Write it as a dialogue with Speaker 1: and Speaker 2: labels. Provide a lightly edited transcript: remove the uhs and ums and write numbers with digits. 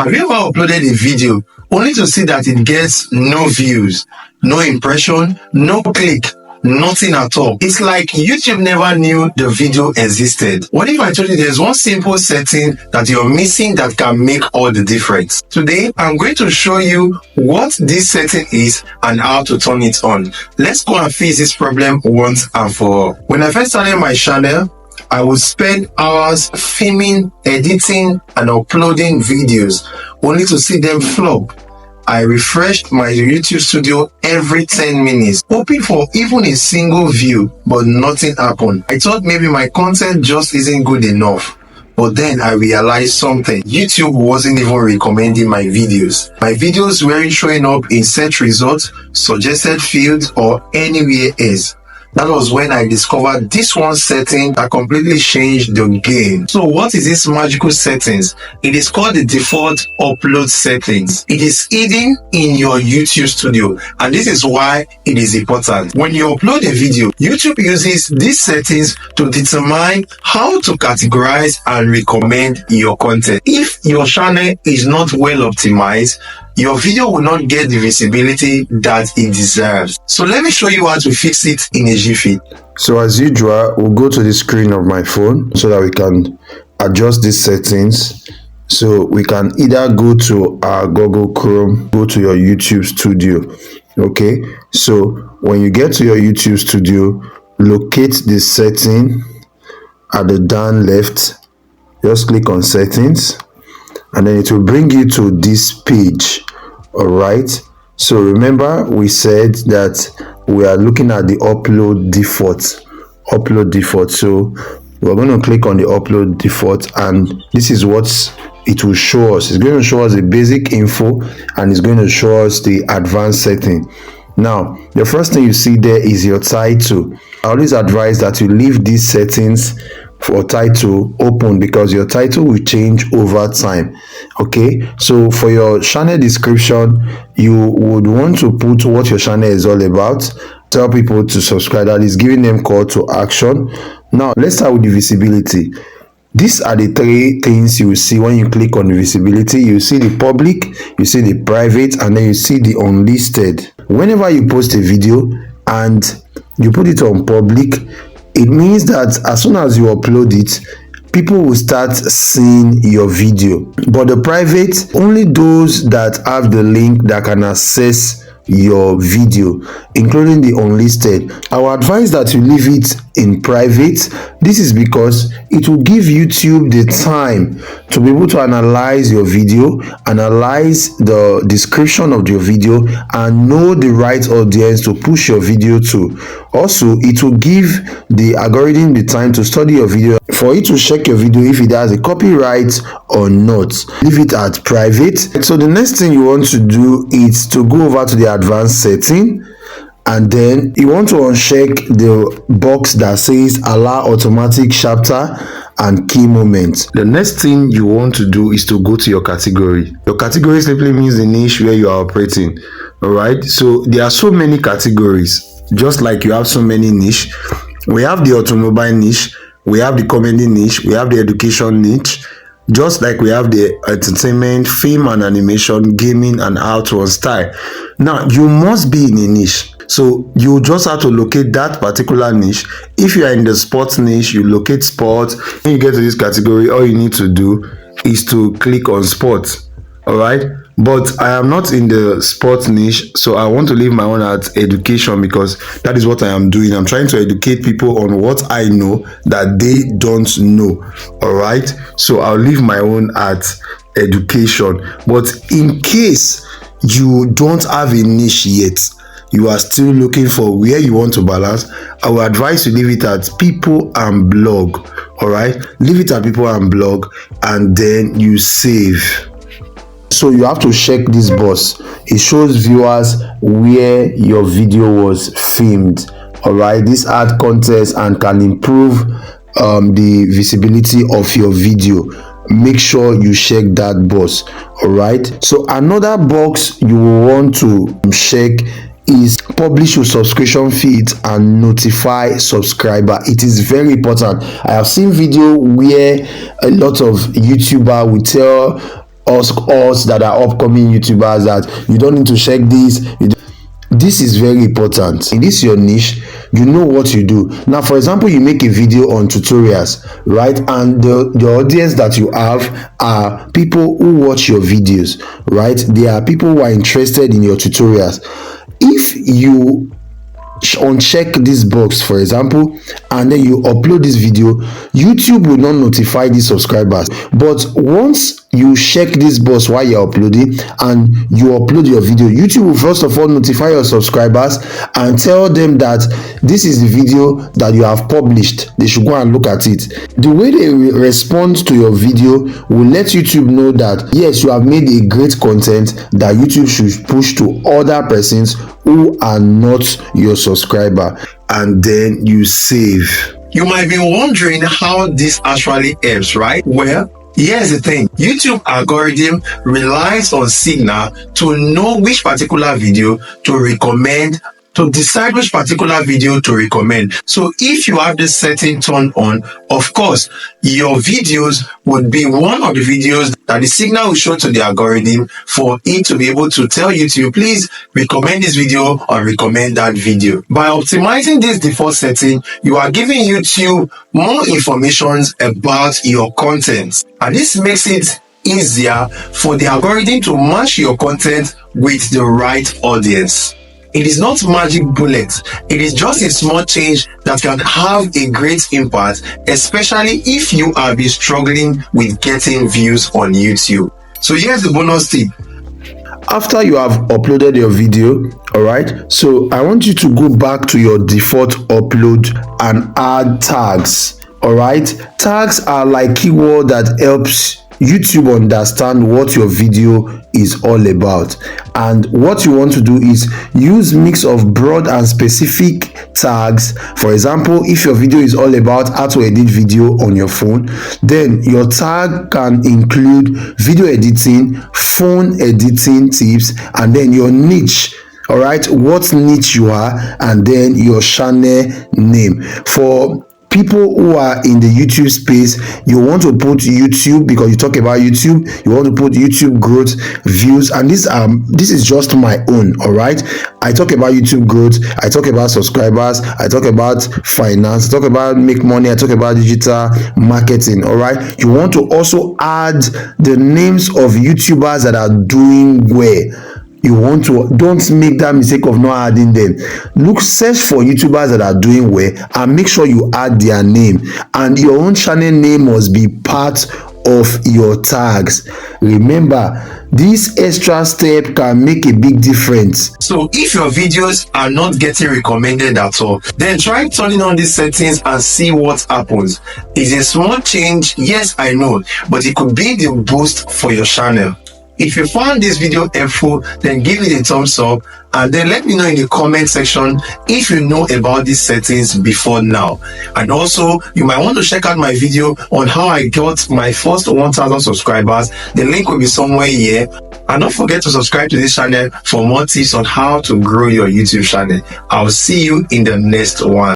Speaker 1: Have you ever uploaded a video only to see that it gets no views, no impression, no click, nothing at all? It's like YouTube never knew the video existed. What if I told you there's one simple setting that you're missing that can make all the difference? Today, I'm going to show you what this setting is and how to turn it on. Let's go and fix this problem once and for all. When I first started my channel, I would spend hours filming, editing, and uploading videos only to see them flop. I refreshed my YouTube studio every 10 minutes, hoping for even a single view, but nothing happened. I thought maybe my content just isn't good enough. But then I realized something. YouTube wasn't even recommending my videos. My videos weren't showing up in search results, suggested fields, or anywhere else. That was when I discovered this one setting that completely changed the game. So what is this magical settings? It is called the default upload settings. It is hidden in your YouTube studio, and this is why it is important. When you upload a video, YouTube uses these settings to determine how to categorize and recommend your content. If your channel is not well optimized, your video will not get the visibility that it deserves. So let me show you how to fix it in a jiffy.
Speaker 2: So as usual, we'll go to the screen of my phone so that we can adjust these settings. So we can either go to our Google Chrome, go to your YouTube studio. Okay, so when you get to your YouTube studio, locate the setting at the down left. Just click on settings, and then it will bring you to this page. All right, so remember we said that we are looking at the upload default. So we're going to click on the upload default, and this is what it will show us. It's going to show us the basic info, and it's going to show us the advanced setting. Now the first thing you see there is your title. I always advise that you leave these settings for title open, because your title will change over time. Okay, so for your channel description, you would want to put what your channel is all about. Tell people to subscribe, that is giving them call to action. Now let's start with the visibility. These are the three things you will see when you click on the visibility. You see the public, you see the private, and then you see the unlisted. Whenever you post a video and you put it on public, it means that as soon as you upload it, people will start seeing your video. But the private, only those that have the link that can access your video, including the unlisted. I would advise that you leave it in private. This is because it will give YouTube the time to be able to analyze your video, analyze the description of your video, and know the right audience to push your video to. Also, it will give the algorithm the time to study your video for it to check your video if it has a copyright or not. Leave it at private. So the next thing you want to do is to go over to the advanced setting, and then you want to uncheck the box that says allow automatic chapter and key moments. The next thing you want to do is to go to your category. Your category simply means the niche where you are operating. All right, so there are so many categories, just like you have so many niche. We have the automobile niche, we have the comedy niche, we have the education niche, just like we have the entertainment, film and animation, gaming, and art and style. Now you must be in a niche, so you just have to locate that particular niche. If you are in the sports niche, you locate sports. When you get to this category, all you need to do is to click on sports. All right, but I am not in the sports niche, so I want to leave my own at education, because that is what I am doing. I'm trying to educate people on what I know that they don't know. All right, so I'll leave my own at education. But in case you don't have a niche yet, you are still looking for where you want to balance, I will advise you leave it at people and blog. All right, leave it at people and blog, and then you save. So you have to check this box. It shows viewers where your video was filmed. All right, this add context and can improve the visibility of your video. Make sure you check that box. All right, so another box you will want to check is publish your subscription feed and notify subscriber. It is very important. I have seen video where a lot of YouTuber will tell us that are upcoming YouTubers that you don't need to check this. This is very important. In this your niche, you know what you do. Now, for example, you make a video on tutorials, right? And the audience that you have are people who watch your videos, right? They are people who are interested in your tutorials. If you uncheck this box, for example, and then you upload this video, YouTube will not notify the subscribers. But once you check this box while you're uploading and you upload your video, YouTube will first of all notify your subscribers and tell them that this is the video that you have published. They should go and look at it. The way they respond to your video will let YouTube know that yes, you have made a great content that YouTube should push to other persons who are not your subscriber, and then you save.
Speaker 1: You might be wondering how this actually helps, right? Well, here's the thing. YouTube algorithm relies on signal to know which particular video to recommend, to decide which particular video to recommend. So if you have this setting turned on, of course, your videos would be one of the videos that the signal will show to the algorithm for it to be able to tell YouTube, please recommend this video or recommend that video. By optimizing this default setting, you are giving YouTube more information about your content. And this makes it easier for the algorithm to match your content with the right audience. It is not magic bullet. It is just a small change that can have a great impact, especially if you have been struggling with getting views on YouTube. So here's the bonus tip.
Speaker 2: After you have uploaded your video, all right, so I want you to go back to your default upload and add tags. All right, tags are like keyword that helps YouTube understand what your video is all about. And what you want to do is use mix of broad and specific tags. For example, if your video is all about how to edit video on your phone, then your tag can include video editing, phone editing tips, and then your niche. All right, what niche you are, and then your channel name. For people who are in the YouTube space, you want to put YouTube, because you talk about YouTube, you want to put YouTube growth, views, and this is just my own. All right, I talk about YouTube growth, I talk about subscribers, I talk about finance, I talk about make money, I talk about digital marketing. All right, you want to also add the names of YouTubers that are doing well. You want to, don't make that mistake of not adding them. Search for YouTubers that are doing well and make sure you add their name, and your own channel name must be part of your tags. Remember, this extra step can make a big difference.
Speaker 1: So if your videos are not getting recommended at all, then try turning on these settings and see what happens. It's a small change, yes, I know, but it could be the boost for your channel. If you found this video helpful, then give it a thumbs up, and then let me know in the comment section if you know about these settings before now. And also, you might want to check out my video on how I got my first 1,000 subscribers. The link will be somewhere here. And don't forget to subscribe to this channel for more tips on how to grow your YouTube channel. I'll see you in the next one.